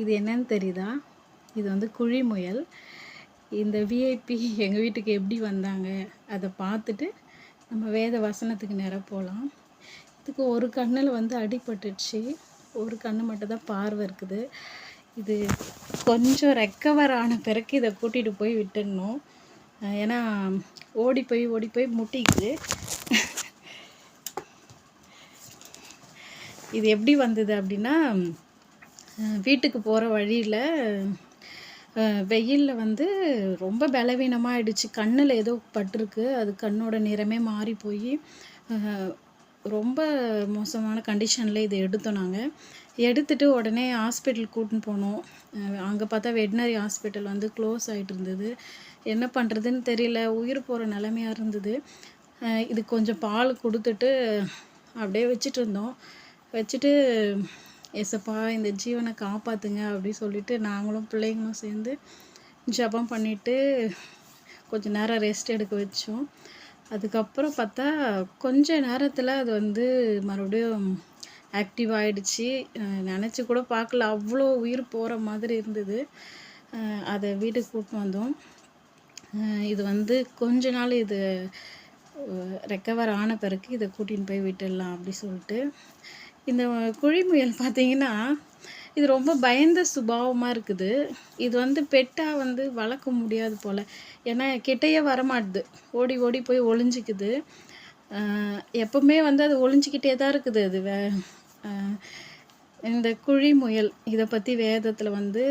இது என்னன்னு தெரியுதா? இது வந்து குழி முயல். இந்த விஐபி எங்கள் வீட்டுக்கு எப்படி வந்தாங்க அதை பார்த்துட்டு நம்ம வேத வசனத்துக்கு நேரா போகலாம். இதுக்கு ஒரு கண்ணில் வந்து அடிபட்டுடுச்சு, ஒரு கண்ணு மட்டும் தான் பார்வை இருக்குது. இது கொஞ்சம் ரெக்கவர் ஆன பிறகு இதை கூட்டிகிட்டு போய் விட்டுடணும். ஏன்னா ஓடி போய் முட்டிக்குது. இது எப்படி வந்தது அப்படின்னா, வீட்டுக்கு போகிற வழியில் வெயிலில் வந்து ரொம்ப பலவீனமாகிடுச்சு. கண்ணில் ஏதோ பட்டிருக்கு. அது கண்ணோட நிறமே மாறி போய் ரொம்ப மோசமான கண்டிஷனில் இதை எடுத்தோம். நாங்கள் எடுத்துகிட்டு உடனே ஹாஸ்பிட்டல் கூட்டின்னு போனோம். அங்கே பார்த்தா வெட்னரி ஹாஸ்பிட்டல் வந்து க்ளோஸ் ஆகிட்டு இருந்தது. என்ன பண்ணுறதுன்னு தெரியல, உயிர் போகிற நிலைமையாக இருந்தது. இது கொஞ்சம் பால் கொடுத்துட்டு அப்படியே வச்சுட்டு இருந்தோம். வச்சுட்டு ஏசப்பா இந்த ஜீவனை காப்பாற்றுங்க அப்படி சொல்லிவிட்டு நாங்களும் பிள்ளைங்களும் சேர்ந்து ஜெபம் பண்ணிவிட்டு கொஞ்சம் நேரம் ரெஸ்ட் எடுக்க வச்சோம். அதுக்கப்புறம் பார்த்தா கொஞ்ச நேரத்தில் அது வந்து மறுபடியும் ஆக்டிவ் ஆகிடுச்சு. நினச்சி கூட பார்க்கல, அவ்வளோ உயிர் போகிற மாதிரி இருந்தது. அதை வீட்டுக்கு கூட்டின்னு வந்தோம். இது வந்து கொஞ்ச நாள் இது ரெக்கவர் ஆன பிறகு இதை கூட்டின்னு போய் விட்டுடலாம் அப்படி சொல்லிட்டு. இந்த குழி முயல் பார்த்திங்கன்னா இது ரொம்ப பயந்த சுபாவமாக இருக்குது. இது வந்து பெட்டாக வந்து வளர்க்க முடியாது போல். ஏன்னா கிட்டையே வரமாட்டுது, ஓடி போய் ஒளிஞ்சிக்குது. எப்பவுமே வந்து அது ஒளிஞ்சிக்கிட்டே தான் இருக்குது. அது இந்த குழி முயல் இதை பற்றி வேதத்தில் வந்து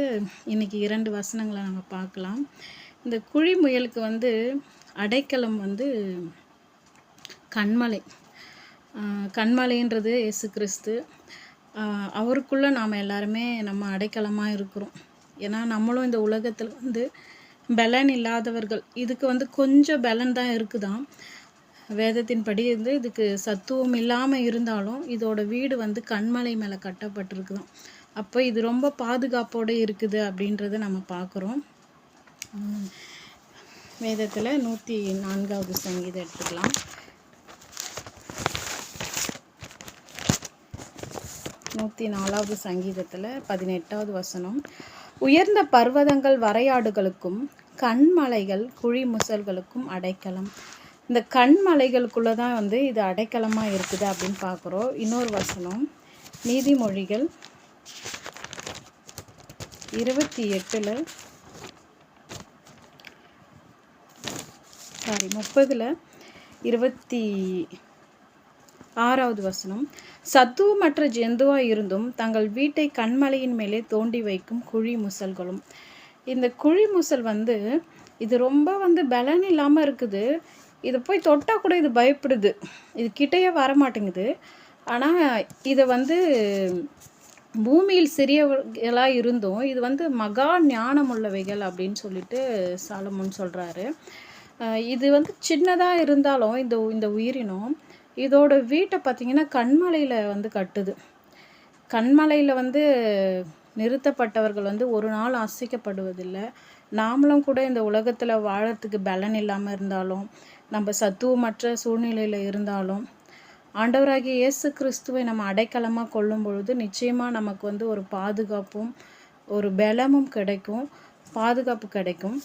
இன்றைக்கி 2 வசனங்களை நம்ம பார்க்கலாம். இந்த குழி முயலுக்கு வந்து அடைக்கலம் வந்து கன்மலை. கன்மலைன்றது இயேசு கிறிஸ்து. அவருக்குள்ளே நாம் எல்லாருமே நம்ம அடைக்கலமாக இருக்கிறோம். ஏன்னா நம்மளும் இந்த உலகத்தில் வந்து பலன் இல்லாதவர்கள். இதுக்கு வந்து கொஞ்சம் பலன் தான் இருக்குதாம். வேதத்தின்படி வந்து இதுக்கு சத்துவம் இல்லாமல் இருந்தாலும் இதோட வீடு வந்து கன்மலை மேலே கட்டப்பட்டிருக்குதாம். அப்போ இது ரொம்ப பாதுகாப்போடு இருக்குது அப்படின்றத நம்ம பார்க்குறோம். வேதத்தில் 104வது சங்கீதம் எடுத்துக்கலாம். 104வது சங்கீதத்தில் 18வது வசனம். உயர்ந்த பர்வதங்கள் வரையாடுகளுக்கும் கண்மலைகள் குழி முசல்களுக்கும் அடைக்கலம். இந்த கண்மலைகளுக்குள்ளே தான் வந்து இது அடைக்கலமாக இருக்குது அப்படின்னு பார்க்குறோம். இன்னொரு வசனம் நீதிமொழிகள் 30ல் 26வது வசனம். சத்துவமற்ற ஜந்துவாக இருந்தும் தங்கள் வீட்டை கண்மலையின் மேலே தோண்டி வைக்கும் குழி முசல்களும். இந்த குழி முசல் வந்து இது ரொம்ப வந்து பலன் இல்லாமல் இருக்குது. இதை போய் தொட்டால் கூட இது பயப்படுது. இது கிட்டையே வரமாட்டேங்குது. ஆனால் இதை வந்து பூமியில் சிறியவர்களாக இருந்தும் இது வந்து மகா ஞானம் உள்ளவைகள் அப்படின்னு சொல்லிட்டு சாலமோன் சொல்கிறாரு. இது வந்து சின்னதாக இருந்தாலும் இந்த உயிரினம் இதோட வீட்டை பார்த்திங்கன்னா கண்மலையில் வந்து கட்டுது. கண்மலையில் வந்து நிறுத்தப்பட்டவர்கள் வந்து ஒரு நாள் அசைக்கப்படுவதில்லை. நாமளும் கூட இந்த உலகத்தில் வாழறதுக்கு பலன் இல்லாமல் இருந்தாலும், நம்ம சத்துவமற்ற சூழ்நிலையில் இருந்தாலும், ஆண்டவராகிய இயேசு கிறிஸ்துவை நம்ம அடைக்கலமாக கொள்ளும் பொழுது நிச்சயமாக நமக்கு வந்து ஒரு பாதுகாப்பும் ஒரு பலமும் கிடைக்கும், பாதுகாப்பு கிடைக்கும்.